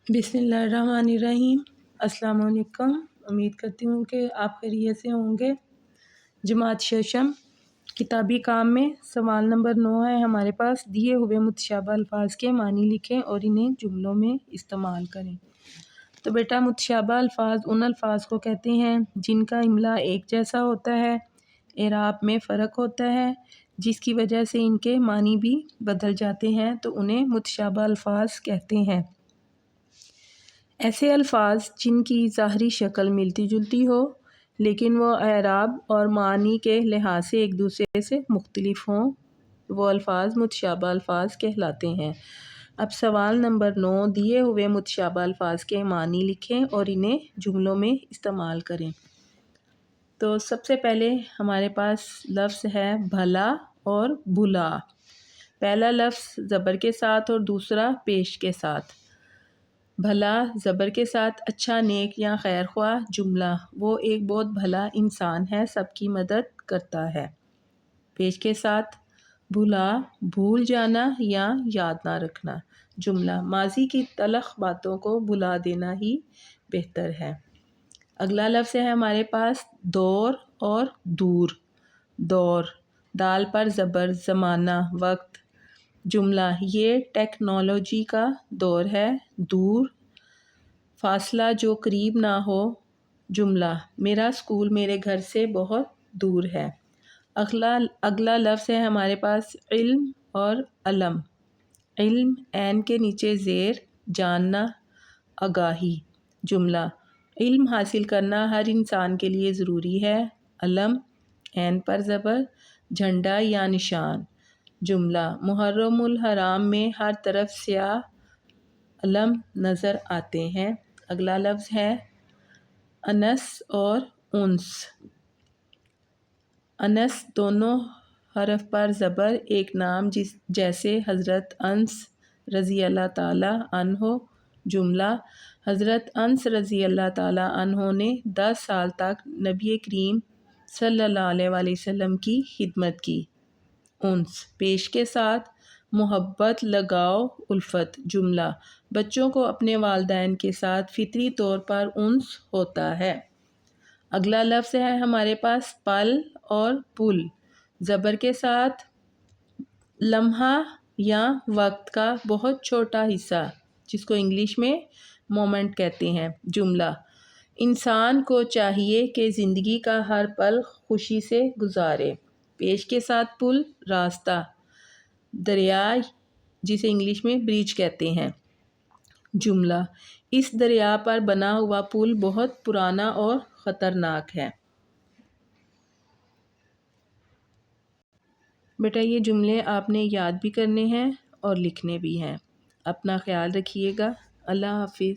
بسم اللہ الرحمن الرحیم۔ السلام علیکم۔ امید کرتی ہوں کہ آپ خیریت سے ہوں گے۔ جماعت ششم کتابی کام میں سوال نمبر 9 ہے ہمارے پاس۔ دیے ہوئے متشابہ الفاظ کے معنی لکھیں اور انہیں جملوں میں استعمال کریں۔ تو بیٹا متشابہ الفاظ ان الفاظ کو کہتے ہیں جن کا املا ایک جیسا ہوتا ہے، اعراب میں فرق ہوتا ہے، جس کی وجہ سے ان کے معنی بھی بدل جاتے ہیں، تو انہیں متشابہ الفاظ کہتے ہیں۔ ایسے الفاظ جن کی ظاہری شکل ملتی جلتی ہو لیکن وہ اعراب اور معنی کے لحاظ سے ایک دوسرے سے مختلف ہوں، وہ الفاظ متشابہ الفاظ کہلاتے ہیں۔ اب سوال نمبر 9، دیے ہوئے متشابہ الفاظ کے معنی لکھیں اور انہیں جملوں میں استعمال کریں۔ تو سب سے پہلے ہمارے پاس لفظ ہے بھلا اور بھلا۔ پہلا لفظ زبر کے ساتھ اور دوسرا پیش کے ساتھ۔ بھلا زبر کے ساتھ اچھا، نیک یا خیر خواہ جملہ، وہ ایک بہت بھلا انسان ہے، سب کی مدد کرتا ہے۔ پیش کے ساتھ بھلا بھول جانا یا یاد نہ رکھنا جملہ، ماضی کی تلخ باتوں کو بھلا دینا ہی بہتر ہے۔ اگلا لفظ ہے ہمارے پاس دور اور دور۔ دور دال پر زبر، زمانہ وقت جملہ، یہ ٹیکنالوجی کا دور ہے۔ دور فاصلہ جو قریب نہ ہو جملہ، میرا اسکول میرے گھر سے بہت دور ہے۔ اگلا لفظ ہے ہمارے پاس علم اور علم۔ علم عین کے نیچے زیر، جاننا، آگاہی جملہ، علم حاصل کرنا ہر انسان کے لیے ضروری ہے۔ علم عین پر زبر، جھنڈا یا نشان جملہ، محرم الحرام میں ہر طرف سیاہ علم نظر آتے ہیں۔ اگلا لفظ ہے انس اور انس۔ انس دونوں حرف پر زبر، ایک نام جیسے حضرت انس رضی اللہ تعالیٰ عنہ جملہ، حضرت انس رضی اللہ تعالیٰ عنہ نے 10 سال تک نبی کریم صلی اللہ علیہ وآلہ وسلم کی خدمت کی۔ انس پیش کے ساتھ محبت، لگاؤ، الفت جملہ، بچوں کو اپنے والدین کے ساتھ فطری طور پر انس ہوتا ہے۔ اگلا لفظ ہے ہمارے پاس پل اور پل۔ زبر کے ساتھ لمحہ یا وقت کا بہت چھوٹا حصہ، جس کو انگلش میں مومنٹ کہتے ہیں جملہ، انسان کو چاہیے کہ زندگی کا ہر پل خوشی سے گزارے۔ پیش کے ساتھ پل راستہ، دریا جسے انگلش میں برج کہتے ہیں جملہ، اس دریا پر بنا ہوا پل بہت پرانا اور خطرناک ہے۔ بیٹا یہ جملے آپ نے یاد بھی کرنے ہیں اور لکھنے بھی ہیں۔ اپنا خیال رکھیے گا۔ اللہ حافظ۔